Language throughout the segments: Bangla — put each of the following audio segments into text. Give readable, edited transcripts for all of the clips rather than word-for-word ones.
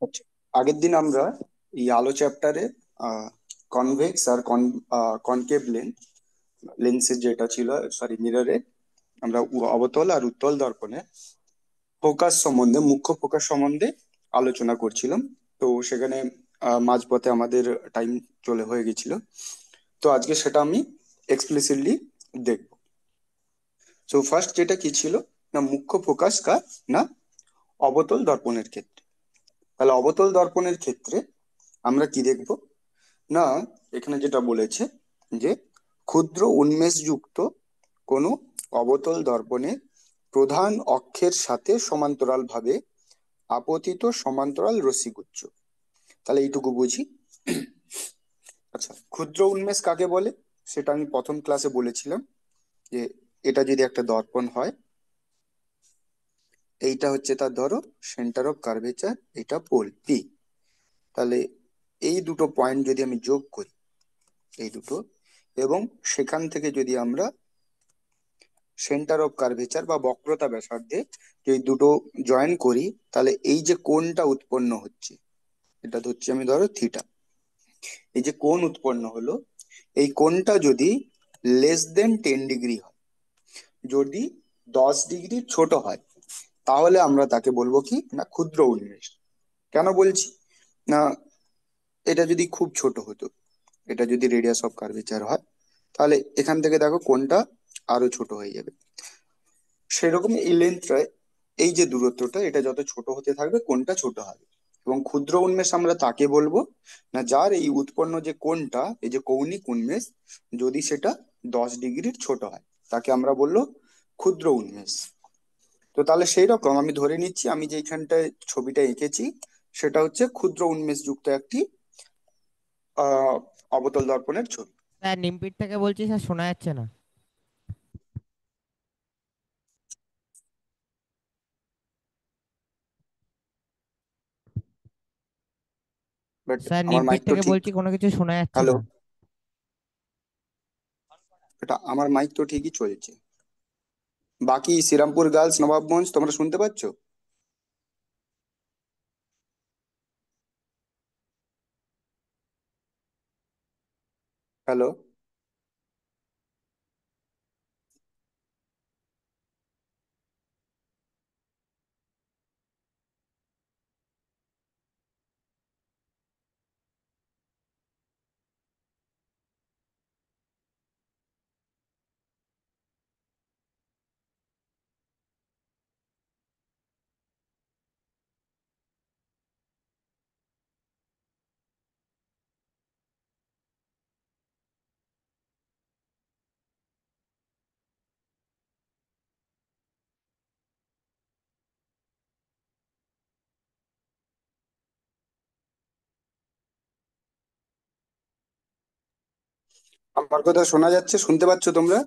আচ্ছা, আগের দিন আমরা এই আলো চ্যাপ্টারে কনভেক্স আর কনকেভ লেন্সের যেটা ছিল, সরি মিররে, আমরা অবতল আর উত্তল দর্পণে ফোকাস সম্বন্ধে, মুখ্য ফোকাস সম্বন্ধে আলোচনা করছিলাম। তো সেখানে মাঝপথে আমাদের টাইম চলে হয়ে গেছিল। তো আজকে সেটা আমি এক্সপ্লিসিটলি দেখব। তো ফার্স্ট যেটা কি ছিল, না মুখ্য ফোকাস কার, না অবতল দর্পণের ক্ষেত্রে। তাহলে অবতল দর্পণের ক্ষেত্রে আমরা কি দেখব, না এখানে যেটা বলেছে যে ক্ষুদ্র উন্মেষযুক্ত কোনো অবতল দর্পণে প্রধান অক্ষের সাথে সমান্তরালভাবে আপতিত সমান্তরাল রশ্মিগুচ্ছ। তাহলে এইটুকু বুঝি। আচ্ছা, ক্ষুদ্র উন্মেষ কাকে বলে সেটা আমি প্রথম ক্লাসে বলেছিলাম যে এটা যদি একটা দর্পণ হয়, এইটা হচ্ছে তার ধরো সেন্টার অফ কার্ভেচার, এটা পোল পি। তাহলে এই দুটো পয়েন্ট যদি আমি যোগ করি, এই দুটো, এবং সেখান থেকে যদি আমরা সেন্টার অফ কার্ভেচার বা বক্রতা ব্যাসার্ধে যদি দুটো জয়েন করি, তাহলে এই যে কোণটা উৎপন্ন হচ্ছে, এটা ধরছি আমি ধরো থিটা। এই যে কোণ উৎপন্ন হলো, এই কোণটা যদি <10 ডিগ্রি হয়, যদি 10 ডিগ্রি ছোট হয়, তাহলে আমরা তাকে বলবো কি, না ক্ষুদ্র উন্মেষ। কেন বলছি, না এটা যদি খুব ছোট হতো, এটা যদি রেডিয়াস অফ কার্ভেচার হয়, তাহলে এখান থেকে দেখো কোণটা আরো ছোট হয়ে যাবে। সেরকম এই লেন্থটা, এই যে দূরত্বটা, এটা যত ছোট হতে থাকবে কোণটা ছোট হবে। এবং ক্ষুদ্র উন্মেষ আমরা তাকে বলবো, না যার এই উৎপন্ন যে কোণটা, এই যে কৌণিক উন্মেষ, যদি সেটা 10 ডিগ্রির ছোট হয়, তাকে আমরা বললো ক্ষুদ্র উন্মেষ। তো তাহলে সেই রকম আমি ধরে নিচ্ছি, আমি যেখানটায় ছবিটা এঁকেছি সেটা হচ্ছে ক্ষুদ্র উন্মেষ যুক্ত একটি আহ অবতল দর্পণের ছবি। স্যার নিমপিট থেকে বলছি স্যার, শোনা যাচ্ছে না। বাট স্যার আমার নিমপিট মাইক তো থেকে ঠিক। বলছি, কোনো কিছু শোনা যাচ্ছে হ্যালো, না। এটা আমার মাইক তো ঠিকই চলছে। বাকি শ্রীরামপুর গার্লস, নবাবগঞ্জ, তোমরা শুনতে পাচ্ছ? হ্যালো। আমার কথা শোনা যাচ্ছে? শুনতে পাচ্ছ তোমরা?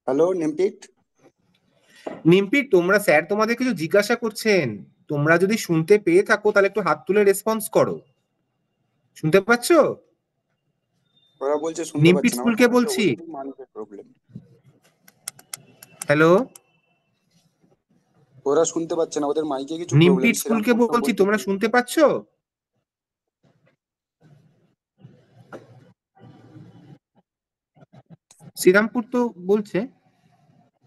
হ্যালো নিমপিট। নিমপি, তোমরা স্যার তোমাদের কিছু জিজ্ঞাসা করছেন। তোমরা যদি শুনতে পেয়ে থাকো তাহলে একটু হাত তুলে রেসপন্স করো। শুনতে পাচ্ছো? ওরা বলছে শুনতে নিমপিট পাচ্ছে না, আমার স্কুলকে মনে হচ্ছে বলছি। ওদেরই মানুষের প্রবলেম। হ্যালো, ওরা শুনতে পাচ্ছে না, ওদের মাইকে কিছু প্রবলেম। নিমপিট স্কুলকে শ্রীরামপুর তো বলছি, বলছে তোমরা শুনতে শুনতে পাচ্ছে। পাচ্ছো? শ্রীরামপুর তো বলছে।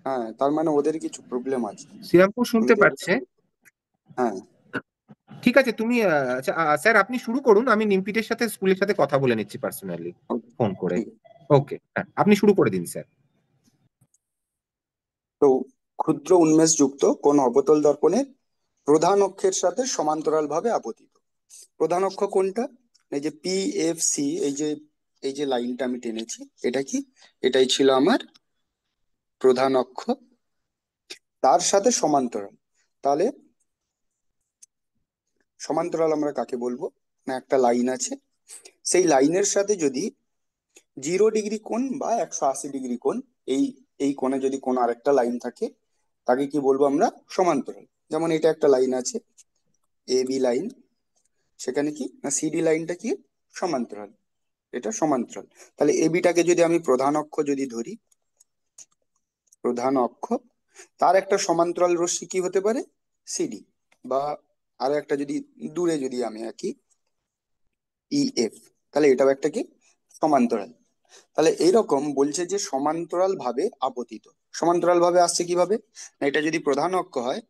হ্যাঁ, তার মানে ওদের কিছু প্রবলেম আছে। শ্রীরামপুর শুনতে ওদের, পাচ্ছে। হ্যাঁ। ঠিক আছে, তুমি আচ্ছা, স্যার আপনি শুরু করুন, আমি নিমপিটের সাথে স্কুলের সাথে কথা বলে নিচ্ছি পার্সোনালি, ওকে, ফোন করে। ঠিক আছে। ওকে, হ্যাঁ আপনি শুরু করে দিন স্যার। তো ক্ষুদ্র উন্মেষ যুক্ত কোন অবতল দর্পণের প্রধান অক্ষের সাথে সমান্তরাল ভাবে আপতিত। প্রধান অক্ষ কোনটা? এই যে পি এফ সি, এই যে লাইনটা আমি টেনেছি, এটা কি, এটাই ছিল আমার প্রধান অক্ষ, তার সাথে সমান্তরাল। তাহলে সমান্তরাল আমরা কাকে বলবো, না একটা লাইন আছে, সেই লাইনের সাথে যদি 0 ডিগ্রি কোণ বা 180 ডিগ্রি কোণ, এই এই কোণে যদি কোনো আরেকটা লাইন থাকে, তাকে কি বলবো আমরা, সমান্তরাল। যেমন এটা একটা লাইন আছে, এ বি লাইন, সেখানে কি, না সিডি লাইনটা কি, সমান্তরাল, এটা সমান্তরাল। তাহলে এ বিটাকে যদি আমি প্রধান অক্ষ যদি ধরি, প্রধান অক্ষ, তার একটা সমান্তরাল রশ্মি কি হতে পারে, সিডি, বা আরো একটা যদি দূরে যদি আমি আঁকি ইএফ, তাহলে এটাও একটা কি সমান্তরাল। তাহলে এইরকম বলছে যে সমান্তরাল ভাবে আপতিত। সমান্তরাল ভাবে আসছে কিভাবে, না এটা যদি প্রধান অক্ষ হয়,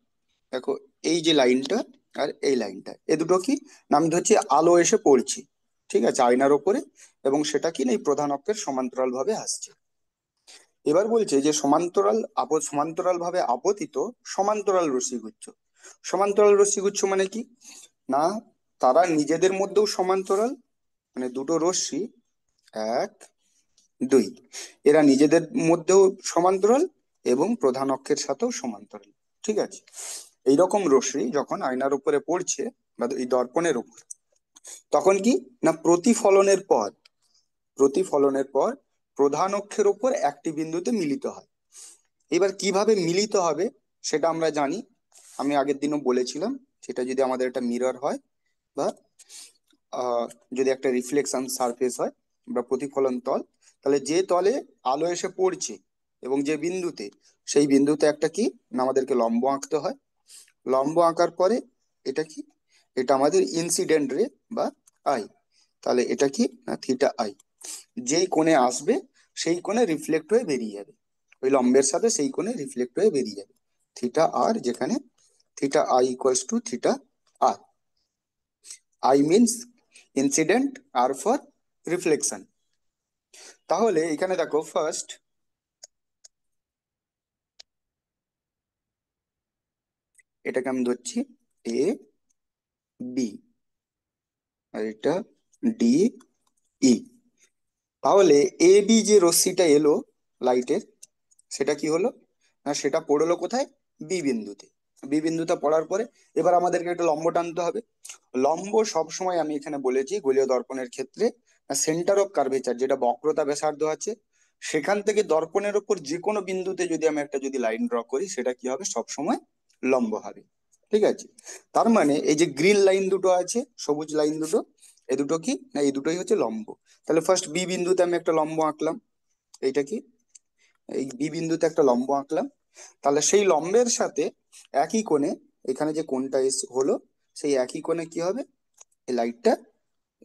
দেখো এই যে লাইনটা আর এই লাইনটা, এ দুটো কি নাম ধরছি আলো এসে পড়ছে, ঠিক আছে, আয়নার ওপরে, এবং সেটা কি না এই প্রধান অক্ষের সমান্তরাল ভাবে আসছে। এবার বলছে যে সমান্তরাল ভাবে আপতিত সমান্তরাল রশ্মিগুচ্ছ। সমান্তরাল রশ্মিগুচ্ছ মানে কি, না তারা নিজেদের মধ্যেও সমান্তরাল, মানে দুটো রশ্মি, এক দুই, এরা নিজেদের মধ্যেও সমান্তরাল এবং প্রধান অক্ষের সাথেও সমান্তরাল, ঠিক আছে। এইরকম রশ্মি যখন আয়নার উপরে পড়ছে বা এই দর্পণের উপর, তখন কি না প্রতিফলনের পর প্রধান অক্ষের উপর একটি বিন্দুতে মিলিত হয়। এবার কিভাবে মিলিত হবে সেটা আমরা জানি, আমি আগের দিনও বলেছিলাম, সেটা যদি আমাদের একটা মিরর হয় বা আহ, যদি একটা রিফ্লেকশন সারফেস হয় বা প্রতিফলন তল, তাহলে যে তলে আলো এসে পড়ছে এবং যে বিন্দুতে, সেই বিন্দুতে একটা কি না আমাদেরকে লম্ব আঁকতে হয়। লম্ব আঁকার পরে এটা কি, এটা আমাদের ইনসিডেন্ট রে বা আই, তাহলে এটা কি না থিটা আই, যেই কোণে আসবে সেই কোণে রিফ্লেক্ট হয়ে বেরিয়ে যাবে, ওই লম্বের সাথে সেই কোণে রিফ্লেক্ট হয়ে বেরিয়ে যাবে থিটা আর, যেখানে theta I equals to theta R. I means incident, R for reflection. তাহলে এখানে দেখো ফার্স্ট এটাকে আমি ধরছি এ বি, আর এটা ডি ই। তাহলে এ বি যে রশ্মিটা এলো লাইটের, সেটা কি হলো, না সেটা পড়লো কোথায়, বি বিন্দুতে। বি বিন্দুতে পড়ার পরে এবার আমাদেরকে একটা লম্ব টানতে হবে। লম্ব সব সময় আমি এখানে বলেছি গোলীয় দর্পণের ক্ষেত্রে সেন্টার অফ কার্ভেচার, যেটা বক্রতা ব্যাসার্ধ আছে, সেখান থেকে দর্পণের উপর যে কোনো বিন্দুতে যদি আমি একটা যদি লাইন ড্র করি, সেটা কি হবে, সব সময় লম্ব হবে, ঠিক আছে। তার মানে এই যে গ্রিন লাইন দুটো আছে, সবুজ লাইন দুটো, এই দুটো কি না এই দুটোই হচ্ছে লম্ব। তাহলে ফার্স্ট বি বিন্দুতে আমি একটা লম্ব আঁকলাম, এইটা কি এই বি বিন্দুতে একটা লম্ব আঁকলাম। তাহলে সেই লম্বের সাথে একই কোণে, এখানে যে কোণটা হলো, সেই একই কোণে কি হবে, এই লাইটটা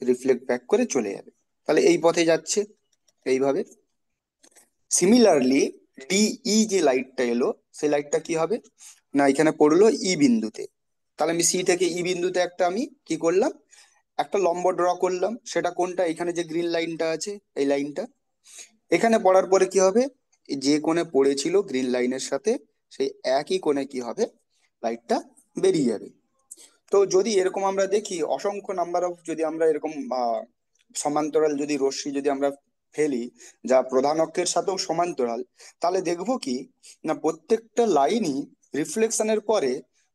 রিফ্লেক্ট ব্যাক করে চলে যাবে। তাহলে এই পথে যাচ্ছে এইভাবে। সিমিলারলি ডিই যে লাইটটা এলো, সেই লাইটটা কি হবে, না এখানে পড়লো ই বিন্দুতে। তাহলে আমি সি থেকে ই বিন্দুতে একটা আমি কি করলাম, একটা লম্ব ড্র করলাম। সেটা কোনটা, এখানে যে গ্রিন লাইনটা আছে এই লাইনটা। এখানে পড়ার পরে কি হবে, যে কোণে পড়েছিল গ্রিন লাইনের সাথে, সেই একই কোণে কি হবে, লাইটটা বেরিয়ে যাবে। তো যদি এরকম আমরা দেখি অসংখ্য নাম্বার অফ, যদি আমরা এরকম সমান্তরাল যদি রশ্মি যদি আমরা ফেলি যা প্রধান অক্ষের সাথেও সমান্তরাল, তাহলে দেখবো কি না প্রত্যেকটা লাইনই রিফ্লেকশনের পরে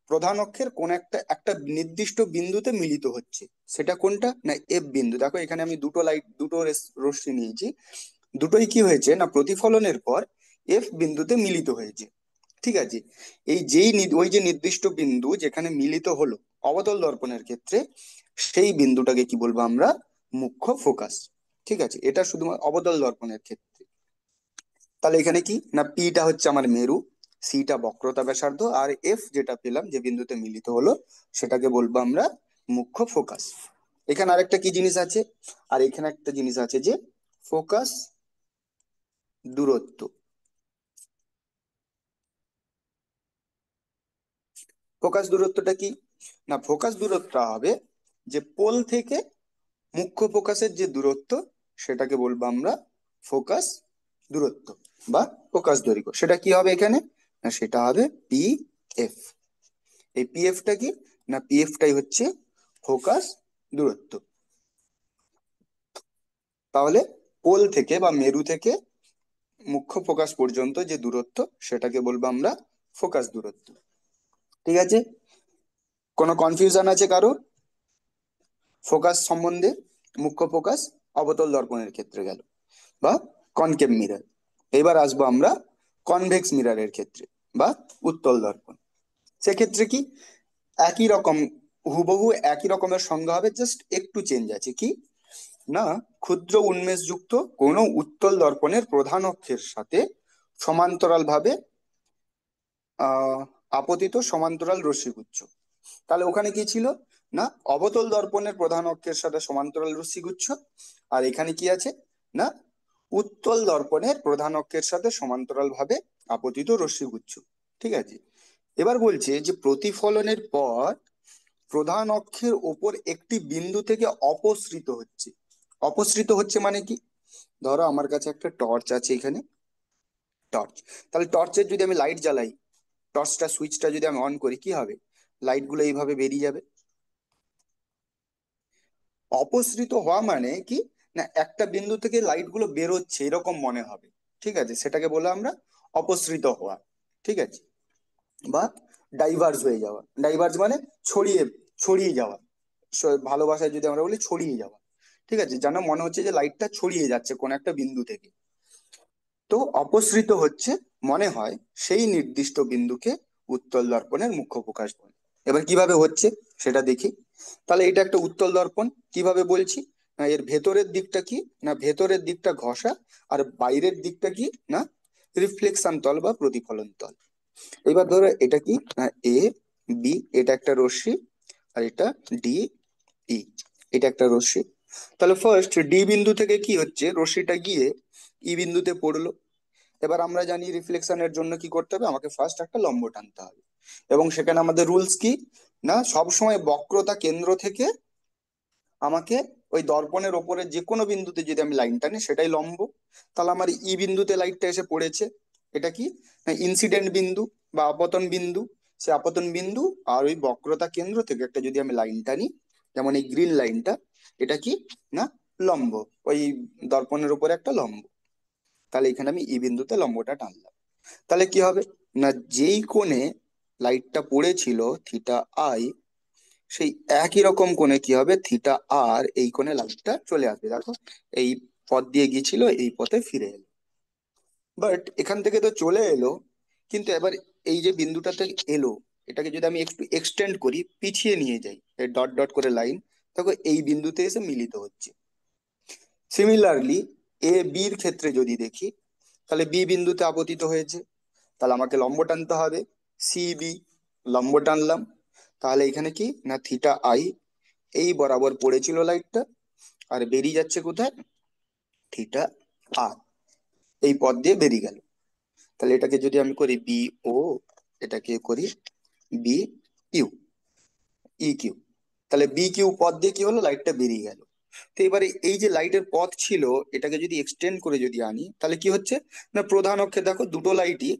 প্রধান অক্ষের কোন একটা একটা নির্দিষ্ট বিন্দুতে মিলিত হচ্ছে। সেটা কোনটা, না এফ বিন্দু। দেখো এখানে আমি দুটো রশ্মি নিয়েছি, দুটোই কি হয়েছে না প্রতিফলনের পর এফ বিন্দুতে মিলিত হয়েছে, ঠিক আছে। ওই যে নির্দিষ্ট বিন্দু যেখানে মিলিত হলো অবতল দর্পণের ক্ষেত্রে, সেই বিন্দুটাকে কি বলবো আমরা, মুখ্য ফোকাস, ঠিক আছে। এটা শুধুমাত্র অবতল দর্পণের ক্ষেত্রে। তাহলে এখানে কি না পিটা হচ্ছে আমার মেরু, সিটা বক্রতা ব্যাসার্ধ, আর এফ যেটা পেলাম যে বিন্দুতে মিলিত হলো, সেটাকে বলবো আমরা মুখ্য ফোকাস। এখানে আরেকটা কি জিনিস আছে, আর এখানে একটা জিনিস আছে যে ফোকাস দূরত্ব। ফোকাস দূরত্বটা কি, না ফোকাস দূরত্বটা হবে যে পোল থেকে মুখ্য ফোকাসের যে দূরত্ব, সেটাকে বলবো আমরা ফোকাস দূরত্ব বা ফোকাস দৈর্ঘ্য। সেটা কি হবে এখানে, না সেটা হবে পি এফ। এই পিএফটা কি, না পিএফটাই হচ্ছে ফোকাস দূরত্ব। তাহলে পোল থেকে বা মেরু থেকে মুখ্য ফোকাস পর্যন্ত যে দূরত্ব, সেটাকে বলবো আমরা ফোকাস দূরত্ব, ঠিক আছে। কোনো কনফিউশন আছে কারোর ফোকাস সম্বন্ধে? মুখ্য ফোকাস অবতল দর্পণের ক্ষেত্রে গেল, বা কনকেভ মিরর। এবার আসবো আমরা কনভেক্স মিররের ক্ষেত্রে বা উত্তল দর্পণ। সেক্ষেত্রে কি একই রকম, হুবহু একই রকমের সংজ্ঞা হবে, জাস্ট একটু চেঞ্জ আছে কি না, ক্ষুদ্র উন্মেষযুক্ত কোনো উত্তল দর্পণের প্রধান অক্ষের সাথে সমান্তরাল ভাবে আপতিত সমান্তরাল রশ্মিগুচ্ছ। তাহলে ওখানে কি ছিল, না অবতল দর্পণের প্রধান অক্ষের সাথে সমান্তরাল রশ্মিগুচ্ছ, আর এখানে কি আছে, না উত্তল দর্পণের প্রধান অক্ষের সাথে সমান্তরাল ভাবে আপতিত রশ্মিগুচ্ছ। ঠিক আছে, এবার বলছে যে প্রতিফলনের পর প্রধান অক্ষের ওপর একটি বিন্দু থেকে অপসৃত হচ্ছে। অপসৃত হচ্ছে মানে কি, ধরো আমার কাছে একটা টর্চ আছে এখানে, টর্চ, তাহলে টর্চের যদি আমি লাইট জ্বালাই, টর্চটা সুইচটা যদি আমি অন করি, কি হবে, লাইট গুলো এইভাবে বেরিয়ে যাবে। অপসৃত হওয়া মানে কি, না একটা বিন্দু থেকে লাইট গুলো বেরোচ্ছে এরকম মনে হবে। ঠিক আছে, সেটাকে বলে আমরা অপসৃত হওয়া। ঠিক আছে, বা ডাইভার্জ হয়ে যাওয়া। ডাইভার্জ মানে ছড়িয়ে ছড়িয়ে যাওয়া। ভালো ভাষায় যদি আমরা বলি ছড়িয়ে যাওয়া। ঠিক আছে, যেন মনে হচ্ছে যে লাইটটা ছড়িয়ে যাচ্ছে কোন একটা বিন্দু থেকে। তো অপসৃত হচ্ছে মনে হয় সেই নির্দিষ্ট বিন্দুকে উত্তল দর্পণের মুখ্য প্রকাশ বলে। এবার কিভাবে হচ্ছে সেটা দেখি। তাহলে এটা একটা উত্তল দর্পণ, কিভাবে বলছি, না এর ভেতরের দিকটা কি, না ভেতরের দিকটা ঘষা, আর বাইরের দিকটা কি, না রিফ্লেকশন তল বা প্রতিফলন তল। এবার ধরো এটা কি, না এ বি, এটা একটা রশ্মি, আর এটা ডি ই, এটা একটা রশ্মি। তাহলে ফার্স্ট ডি বিন্দু থেকে কি হচ্ছে, রশ্মিটা গিয়ে ই বিন্দুতে পড়লো। এবার আমরা জানি রিফ্লেকশনের জন্য কি করতে হবে, আমাকে ফার্স্ট একটা লম্ব টানতে হবে। এবং সেখানে আমাদের রুলস কি, না সবসময় বক্রতা কেন্দ্র থেকে আমাকে ওই দর্পণের ওপরে যে কোনো বিন্দুতে যদি আমি লাইন টানি সেটাই লম্ব। তাহলে আমার ই বিন্দুতে লাইটটা এসে পড়েছে, এটা কি, না ইনসিডেন্ট বিন্দু বা আপতন বিন্দু। সে আপতন বিন্দু আর ওই বক্রতা কেন্দ্র থেকে একটা যদি আমি লাইন টানি, যেমন এই গ্রিন লাইনটা, এটা কি, না লম্ব, ওই দর্পণের উপরে একটা লম্ব। তাহলে এখানে আমি ই বিন্দুতে লম্বটা টানলাম। তাহলে কি হবে, না যেই কোণে লাইটটা পড়েছিল থিটা আই, সেই একই রকম কোণে কি হবে, থিটা আর, এই কোণে লাইটটা চলে আসবে। দেখো এই পথ দিয়ে গিয়েছিল, এই পথে ফিরে এলো। বাট এখান থেকে তো চলে এলো, কিন্তু এবার এই যে বিন্দুটাতে এলো, এটাকে যদি আমি একটু এক্সটেন্ড করি, পিছিয়ে নিয়ে যাই, এই ডট ডট করে লাইন, দেখো এই বিন্দুতে এসে মিলিত হচ্ছে। সিমিলারলি এ বির ক্ষেত্রে যদি দেখি, তাহলে বি বিন্দুতে আপতিত হয়েছে, তাহলে আমাকে লম্ব টানতে হবে, সি বি, লম্ব টানলাম। তাহলে এখানে কি, না থিটা আই এই বরাবর পড়েছিল লাইটটা, আর বেরিয়ে যাচ্ছে কোথায়, থিটা আর, এই পথ দিয়ে বেরিয়ে গেল। তাহলে এটাকে যদি আমি করি বি ও, এটাকে করি বি কিউ, ই কিউ, তাহলে বি কিউ পথ দিয়ে কি হলো, লাইটটা বেরিয়ে গেল। তো এবারে এই যে লাইটের পথ ছিল, এটাকে যদি এক্সটেন্ড করে যদি আনি, তাহলে কি হচ্ছে, না প্রধান অক্ষে দেখো দুটো লাইটই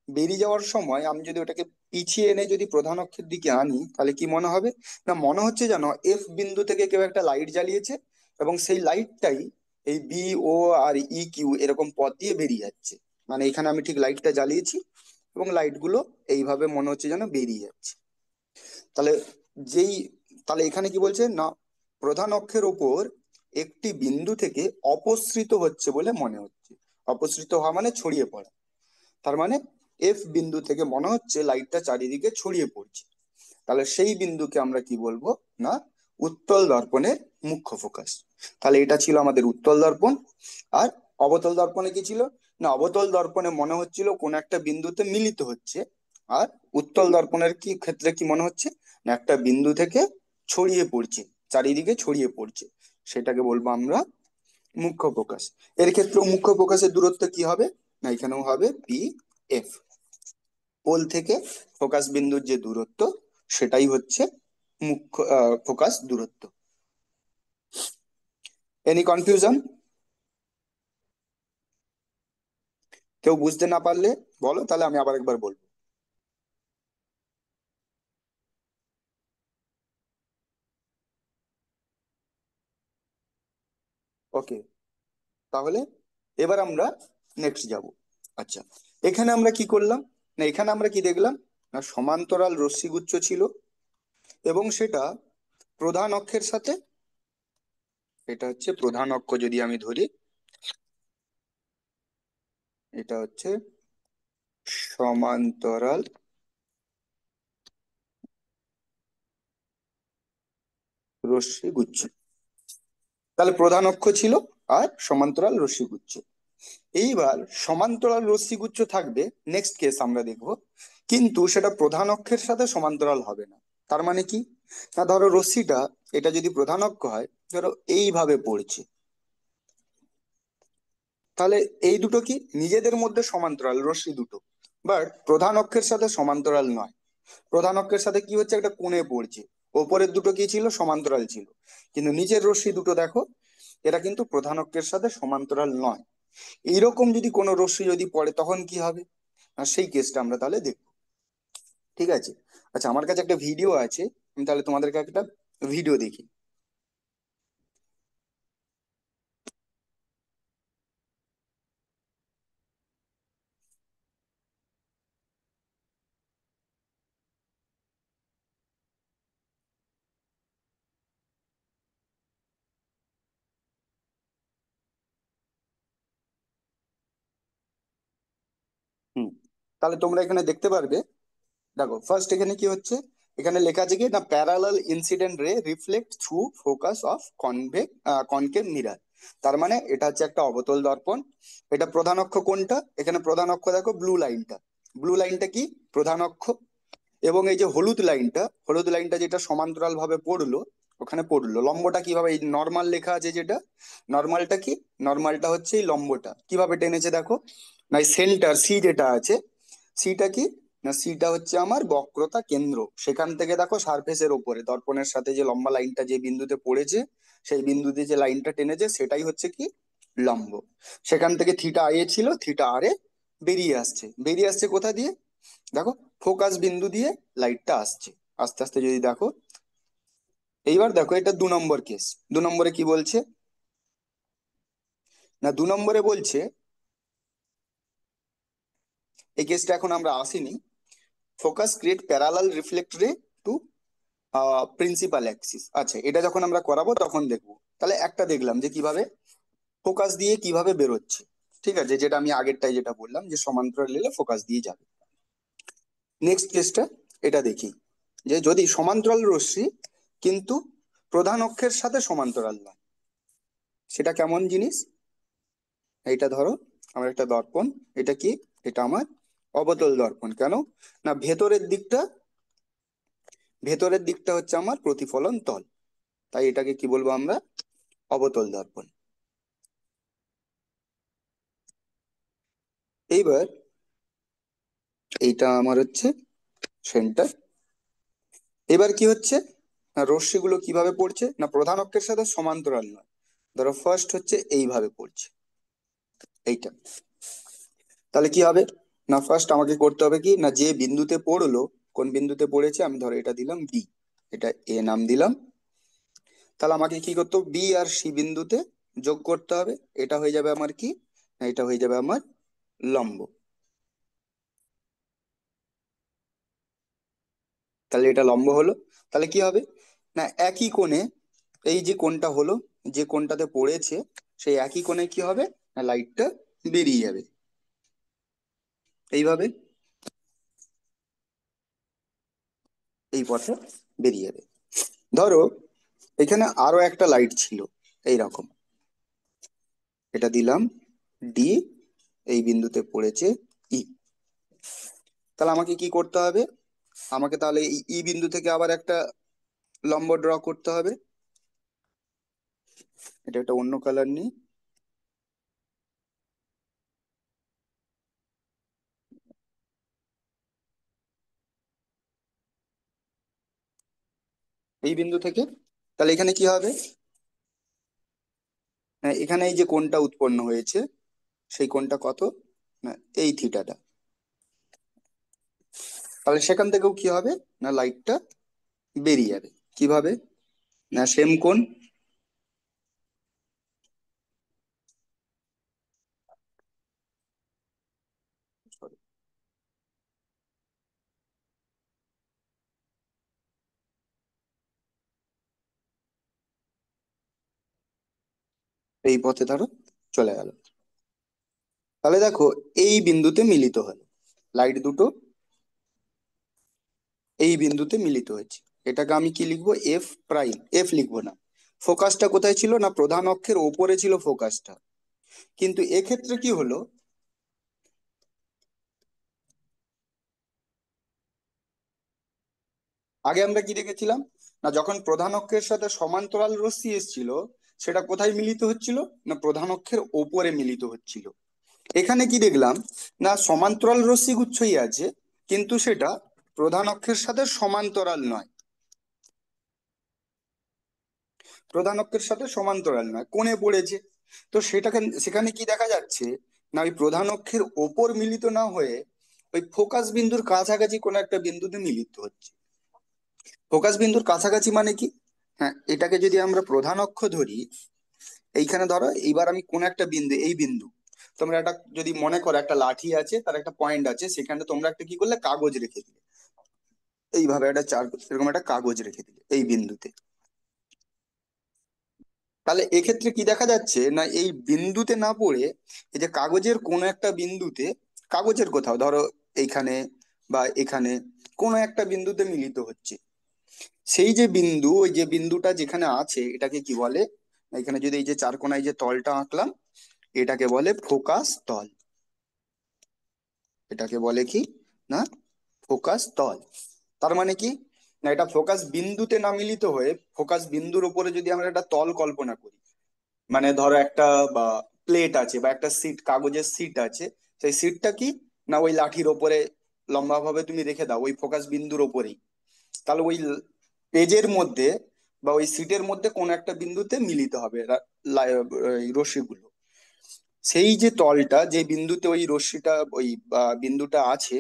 বেরিয়ে যাওয়ার সময় আমি যদি ওটাকে পিছিয়ে এনে যদি প্রধান অক্ষের দিকে আনি, তাহলে কি মনে হবে, না মনে হচ্ছে যেন এফ বিন্দু থেকে কেউ একটা লাইট জ্বালিয়েছে, এবং সেই লাইটটাই এই বি ও আর ই কিউ এরকম পথ দিয়ে বেরিয়ে যাচ্ছে। মানে এখানে আমি ঠিক লাইটটা জ্বালিয়েছি, এবং লাইট গুলো এইভাবে মনে হচ্ছে যেন বেরিয়ে যাচ্ছে। তাহলে যেই, তাহলে এখানে কি বলছে, না প্রধান অক্ষের ওপর একটি বিন্দু থেকে অপসৃত হচ্ছে বলে মনে হচ্ছে। অপসৃত হওয়া মানে ছড়িয়ে পড়া। তার মানে এফ বিন্দু থেকে মনে হচ্ছে লাইটটা চারিদিকে ছড়িয়ে পড়ছে। তাহলে সেই বিন্দুকে আমরা কি বলবো, না উত্তল দর্পণের মুখ্য ফোকাস। তাহলে এটা ছিল আমাদের উত্তল দর্পণ। আর অবতল দর্পণে কি ছিল, না অবতল দর্পণে মনে হচ্ছিল কোন একটা বিন্দুতে মিলিত হচ্ছে। আর উত্তল দর্পণের কি ক্ষেত্রে কি মনে হচ্ছে, না একটা বিন্দু থেকে ছড়িয়ে পড়ছে, চারিদিকে ছড়িয়ে পড়ছে, সেটাকে বলবো আমরা মুখ্য প্রকাশ। এর ক্ষেত্রেও মুখ্য প্রকাশের দূরত্ব কি হবে, না এখানেও হবে পি এফ। পোল থেকে ফোকাস বিন্দুর যে দূরত্ব, সেটাই হচ্ছে মুখ্য ফোকাস দূরত্ব। এনি কনফিউশন, কেউ বুঝতে না পারলে বলো, তাহলে আমি আবার একবার বলবো। ওকে, তাহলে এবার আমরা নেক্সট যাব। আচ্ছা, এখানে আমরা কি করলাম, না এখানে আমরা কি দেখলাম, না সমান্তরাল রশ্মিগুচ্ছ ছিল, এবং সেটা প্রধান অক্ষের সাথে, এটা হচ্ছে প্রধান অক্ষ যদি আমি ধরি, এটা হচ্ছে সমান্তরাল রশ্মিগুচ্ছ। তাহলে প্রধান অক্ষ ছিল আর সমান্তরাল রশ্মিগুচ্ছ। এইবার সমান্তরাল রশ্মিগুচ্ছ থাকবে, নেক্সট কেস আমরা দেখব, কিন্তু সেটা প্রধান অক্ষের সাথে সমান্তরাল হবে না। তার মানে কি, না ধরো রশ্মিটা এটা যদি প্রধান অক্ষ হয়, ধরো এইভাবে পড়ছে, তাহলে এই দুটো কি নিজেদের মধ্যে সমান্তরাল রশ্মি দুটো, বাট প্রধান অক্ষের সাথে সমান্তরাল নয়। প্রধান অক্ষের সাথে কি হচ্ছে, একটা কোণে পড়ছে। ওপরের দুটো কি ছিল, সমান্তরাল ছিল, কিন্তু নিচের রশ্মি দুটো দেখো, এরা কিন্তু প্রধান অক্ষের সাথে সমান্তরাল নয়। এইরকম যদি কোনো রশ্মি যদি পড়ে তখন কি হবে, আর সেই কেসটা আমরা তাহলে দেখবো। ঠিক আছে, আচ্ছা আমার কাছে একটা ভিডিও আছে, আমি তাহলে তোমাদেরকে একটা ভিডিও দেখি। হুম, তাহলে তোমরা এখানে দেখতে পারবে, দেখো ফার্স্ট এখানে কি হচ্ছে, এখানে লেখা আছে কি না, প্যারালাল ইনসিডেন্ট রে reflect through focus of concave mirror. তার মানে এটা হচ্ছে একটা অবতল দর্পণ। এটা প্রধান অক্ষ কোনটা, এখানে প্রধান অক্ষ দেখো ব্লু লাইনটা, ব্লু লাইনটা কি প্রধান অক্ষ, এবং এই যে হলুদ লাইনটা, হলুদ লাইনটা যেটা সমান্তরাল ভাবে পড়লো, ওখানে পড়লো লম্বটা কিভাবে, এই নর্মাল লেখা আছে যেটা, নর্মালটা কি, নর্মালটা হচ্ছে এই লম্বটা কিভাবে টেনেছে দেখো, না সেন্টার সি যেটা আছে, সিটা কি, না সিটা হচ্ছে আমার বক্রতা কেন্দ্র, সেখান থেকে দেখো সারফেসের ওপরে দর্পণের সাথে যে লম্বা লাইনটা যে বিন্দুতে পড়েছে, সেই বিন্দুতে যে লাইনটা টেনেছে সেটাই হচ্ছে কি লম্ব। সেখান থেকে থিটা আই এ ছিল, থিটা আর এ বেরিয়ে আসছে, বেরিয়ে আসছে কোথা দিয়ে, দেখো ফোকাস বিন্দু দিয়ে লাইটটা আসছে, আস্তে আস্তে যদি দেখো। এইবার দেখো এটা 2 নম্বর কেস, 2 নম্বরে কি বলছে, না 2 নম্বরে বলছে, এই কেসটা এখন আমরা আসিনি, ফোকাস ক্রিয়েট প্যারালাল রিফ্লেক্ট রে টু প্রিন্সিপাল অ্যাক্সিস। আচ্ছা এটা যখন আমরা করাবো তখন দেখবো। তাহলে একটা দেখলাম যে কিভাবে ফোকাস দিয়ে কিভাবে বেরোচ্ছে, ঠিক আছে, যেটা আমি আগেরটাই যেটা বললাম যে সমান্তরাল নিলে ফোকাস দিয়ে যাবে। নেক্সট কেসটা এটা দেখি, যে যদি সমান্তরাল রশ্মি কিন্তু প্রধান অক্ষের সাথে সমান্তরাল নয়, সেটা কেমন জিনিস। এইটা ধরো আমার একটা দর্পণ, এটা কি, এটা আমার অবতল দর্পণ, কেন না ভেতরের দিকটা হচ্ছে আমার প্রতিফলন তল, তাই এটাকে কি বলবো আমরা, অবতল দর্পণ। এইবার এইটা আমার হচ্ছে সেন্টার। এবার কি হচ্ছে, না রশ্মিগুলো কিভাবে পড়ছে, না প্রধান অক্ষের সাথে সমান্তরাল নয়, ধরো ফার্স্ট হচ্ছে এইভাবে পড়ছে, এইটা, তাহলে কি হবে, না ফার্স্ট আমাকে করতে হবে কি, না যে বিন্দুতে পড়লো, কোন বিন্দুতে পড়েছে, আমি ধরো এটা দিলাম বি, এটা এ নাম দিলাম, তাহলে আমাকে কি করতে হবে, বি আর সি বিন্দুতে যোগ করতে হবে, এটা হয়ে যাবে আমার কি, না এটা হয়ে যাবে আমার লম্ব। তাহলে এটা লম্ব হলো, তাহলে কি হবে, না একই কোণে, এই যে কোণটা হলো, যে কোণটাতে পড়েছে, সেই একই কোণে কি হবে, না লাইটটা বেরিয়ে যাবে এইভাবে, এই পথে বেরিয়ে যাবে। ধরো এখানে আরো একটা লাইট ছিল এইরকম, এটা দিলাম ডি, এই বিন্দুতে পড়েছে ই, তাহলে আমাকে কি করতে হবে, আমাকে তাহলে এই ই বিন্দু থেকে আবার একটা লম্ব ড্র করতে হবে, এটা একটা অন্য কালার নিই, এই বিন্দু থেকে, তাহলে এখানে কি হবে, হ্যাঁ, এখানে এই যে কোণটা উৎপন্ন হয়েছে, সেই কোণটা কত, না এই থিটাটা, তাহলে সেখান থেকেও কি হবে, না লাইটটা বেরিয়ে যাবে কিভাবে, না সেম কোণ, এই পথে ধরো চলে গেল, তাহলে দেখো এই বিন্দুতে মিলিত হলো, লাইট দুটো এই বিন্দুতে মিলিত হয়েছে, এটাকে আমি কি লিখবো, এফ প্রাইম, এফ লিখবো না, ফোকাসটা কোথায় ছিল, না প্রধান অক্ষের ওপরে ছিল ফোকাসটা, কিন্তু এক্ষেত্রে কি হলো, আগে আমরা কি দেখেছিলাম, না যখন প্রধান অক্ষের সাথে সমান্তরাল রশ্মি এসেছিল সেটা কোথায় মিলিত হচ্ছিল, না প্রধান অক্ষের ওপরে মিলিত হচ্ছিল। এখানে কি দেখলাম, না সমান্তরাল রশ্মি গুচ্ছই আছে, কিন্তু সেটা প্রধান অক্ষের সাথে সমান্তরাল নয়, প্রধান অক্ষের সাথে সমান্তরাল নয়, কোণে পড়েছে। তো সেটাকে সেখানে কি দেখা যাচ্ছে, না ওই প্রধান অক্ষের ওপর মিলিত না হয়ে ওই ফোকাস বিন্দুর কাছাকাছি কোনো একটা বিন্দুতে মিলিত হচ্ছে। ফোকাস বিন্দুর কাছাকাছি মানে কি, হ্যাঁ এটাকে যদি আমরা প্রধান অক্ষ ধরি, এইখানে ধরো এইবার আমি কোন একটা বিন্দু, এই বিন্দু, তোমরা একটা যদি মনে করো একটা লাঠি আছে, তার একটা পয়েন্ট আছে, সেখানে তোমরা একটা কি করলে, কাগজ রেখে দিলে, এইভাবে একটা এরকম একটা কাগজ রেখে দিলে এই বিন্দুতে। তাহলে এক্ষেত্রে কি দেখা যাচ্ছে, না এই বিন্দুতে না পড়ে এই যে কাগজের কোনো একটা বিন্দুতে, কাগজের কোথাও ধরো এইখানে বা এখানে কোনো একটা বিন্দুতে মিলিত হচ্ছে। সেই যে বিন্দু, ওই যে বিন্দুটা যেখানে আছে এটাকে কি বলে, এখানে যদি এই যে চার কোনায় যে তলটা আঁকলাম, এটাকে বলে ফোকাস তল। এটাকে বলে কি, না ফোকাস তল। তার মানে কি, না এটা ফোকাস বিন্দুতে না মিলিত হয়ে ফোকাস বিন্দুর উপরে যদি আমরা একটা তল কল্পনা করি, মানে ধরো একটা বা প্লেট আছে বা একটা সিট, কাগজের সিট আছে, সেই সিটটা কি, না ওই লাঠির ওপরে লম্বা ভাবে তুমি রেখে দাও ওই ফোকাস বিন্দুর ওপরেই, তাহলে ওই পেজের মধ্যে বা ওই সিটের মধ্যে কোন একটা বিন্দুতে মিলিত হবে এই রশ্মিগুলো। সেই যে তলটা, যে বিন্দুতে ওই রশ্মিটা ওই বিন্দুটা আছে,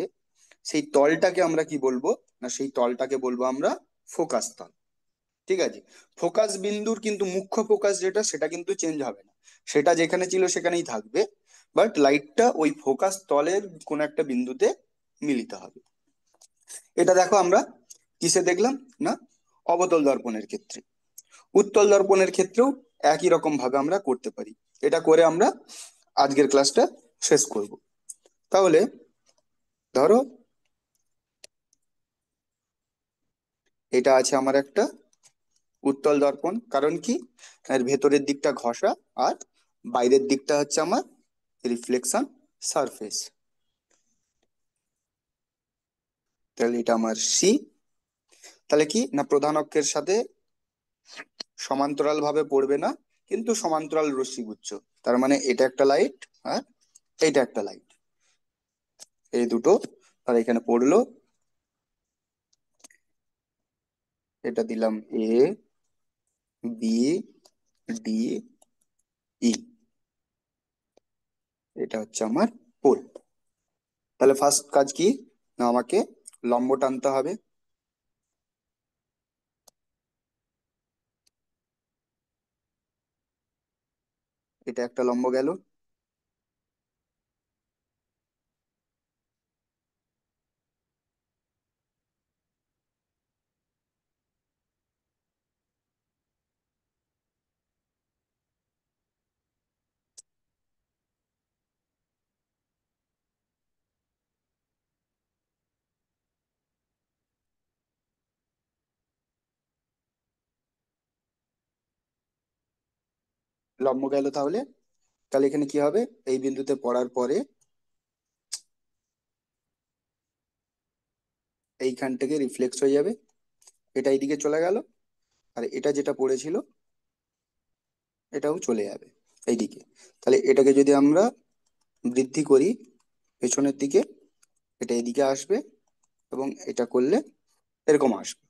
সেই তলটাকে আমরা কি বলবো, না সেই তলটাকে বলবো আমরা ফোকাস তল। ঠিক আছে। ফোকাস বিন্দুর কিন্তু মুখ্য ফোকাস যেটা, সেটা কিন্তু চেঞ্জ হবে না, সেটা যেখানে ছিল সেখানেই থাকবে, বাট লাইটটা ওই ফোকাস তলের কোন একটা বিন্দুতে মিলিত হবে। এটা দেখো আমরা কিসে দেখলাম, না অবতল দর্পণের ক্ষেত্রে। উত্তল দর্পণের ক্ষেত্রেও একই রকম ভাবে আমরা করতে পারি। এটা করে আমরা আজকের ক্লাসটা শেষ করব। তাহলে ধরো এটা আছে আমার একটা উত্তল দর্পণ, কারণ কি, এর ভেতরের দিকটা ঘষা আর বাইরের দিকটা হচ্ছে আমার রিফ্লেকশন সারফেস। তাহলে এটা আমার সি। তাহলে কি, না প্রধান অক্ষের সাথে সমান্তরাল ভাবে পড়বে না, কিন্তু সমান্তরাল রশ্মিগুচ্ছ। তার মানে এটা একটা লাইট আর এইটা একটা লাইট, এই দুটো আর এখানে পড়লো। এটা দিলাম এ, বি, ডি, ই। এটা হচ্ছে আমার পোল। তাহলে ফার্স্ট কাজ কি, না আমাকে লম্ব টানতে হবে। এটা একটা লম্ব গেল। লম্ব গেল। তাহলে তাহলে এখানে কি হবে, এই বিন্দুতে পড়ার পরে এইখান থেকে রিফ্লেক্স হয়ে যাবে, এটা এইদিকে চলে গেল, আর এটা যেটা পড়েছিল এটাও চলে যাবে এইদিকে। তাহলে এটাকে যদি আমরা বৃদ্ধি করি পেছনের দিকে, এটা এদিকে আসবে, এবং এটা করলে এরকম আসবে।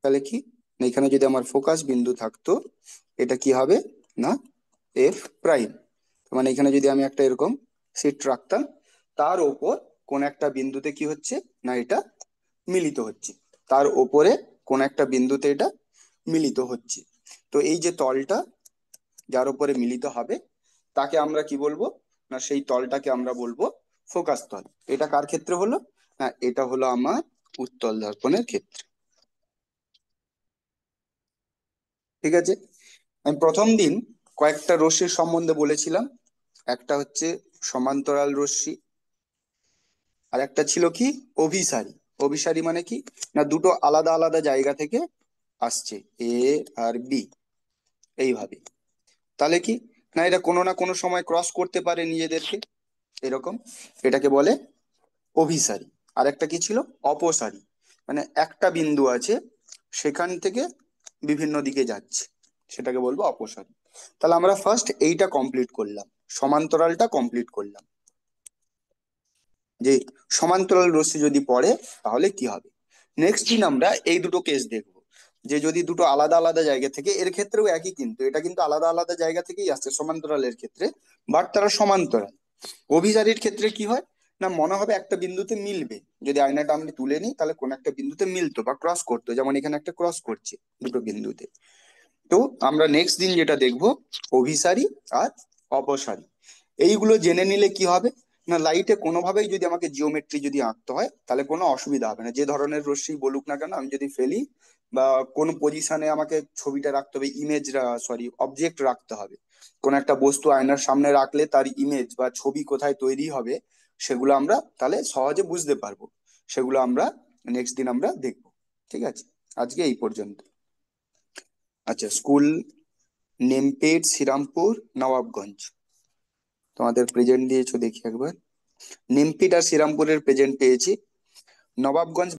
তাহলে কি, না এখানে যদি আমার ফোকাস বিন্দু থাকতো, এটা কি হবে, না এফ প্রাইম। মানে এখানে যদি আমি একটা এরকম সিট রাখতাম, তার ওপর কোন একটা বিন্দুতে কি হচ্ছে, না এটা মিলিত হচ্ছে, তার ওপরে কোন একটা বিন্দুতে এটা মিলিত হচ্ছে। তো এই যে তলটা যার উপরে মিলিত হবে, তাকে আমরা কি বলবো, না সেই তলটাকে আমরা বলবো ফোকাস তল। এটা কার ক্ষেত্রে হলো, না এটা হলো আমার উত্তল দর্পণের ক্ষেত্রে। ঠিক আছে। আমি প্রথম দিন কয়েকটা রশ্মির সম্বন্ধে বলেছিলাম। একটা হচ্ছে সমান্তরাল রশ্মি, আর একটা ছিল কি, অভিসারী। অভিসারী মানে কি, না দুটো আলাদা আলাদা জায়গা থেকে আসছে এ আর বি এইভাবে, তাহলে কি না এটা কোনো না কোনো সময় ক্রস করতে পারে নিজেদেরকে এরকম, এটাকে বলে অভিসারী। আর একটা কি ছিল, অপসারী, মানে একটা বিন্দু আছে সেখান থেকে বিভিন্ন দিকে যাচ্ছে, সেটাকে বলবো অপসারী। তাহলে আমরা ফার্স্ট এইটা কমপ্লিট করলাম, সমান্তরালটা কমপ্লিট করলাম, যে সমান্তরাল রশ্মি যদি পড়ে তাহলে কি হবে। নেক্সট দিন আমরা এই দুটো কেস দেখবো, যে যদি দুটো আলাদা আলাদা জায়গা থেকে, এর ক্ষেত্রেও একই, কিন্তু এটা কিন্তু আলাদা আলাদা জায়গা থেকেই আসছে সমান্তরালের ক্ষেত্রে, বাট তারা সমান্তরাল। অভিসারীর ক্ষেত্রে কি হয় না, মনে হবে একটা বিন্দুতে মিলবে, যদি আয়নাটা আমি তুলে নিই তাহলে কোন একটা বিন্দুতে মিলতো বা ক্রস করতো, যেমন এখানে একটা ক্রস করছে দুটো বিন্দুতে। তো আমরা নেক্সট দিন যেটা দেখবো অভিসারী আর অপসারী। এইগুলো জেনে নিলে কি হবে না, লাইটে কোনোভাবেই যদি আমাকে জিওমেট্রি যদি আঁকতে হয় তাহলে কোনো অসুবিধা হবে না, যে ধরনের রশ্মি বলুক না কেন আমি যদি ফেলি বা কোন পজিশনে আমাকে ছবিটা রাখতে হবে, ইমেজ অবজেক্ট রাখতে হবে, কোন একটা বস্তু আয়নার সামনে রাখলে তার ইমেজ বা ছবি কোথায় তৈরি হবে, সেগুলো আমরা তাহলে সহজে বুঝতে পারবো, সেগুলো আমরা নেক্সট দিন আমরা দেখবো। ঠিক আছে, আজকে এই পর্যন্ত। আচ্ছা, স্কুল নেমপেট শ্রীরামপুর নবাবগঞ্জ, তোমাদের প্রেজেন্ট দিয়েছো দেখি একবার। নেমপিট আর শ্রীরামপুরের প্রেজেন্ট পেয়েছি। নবাবগঞ্জ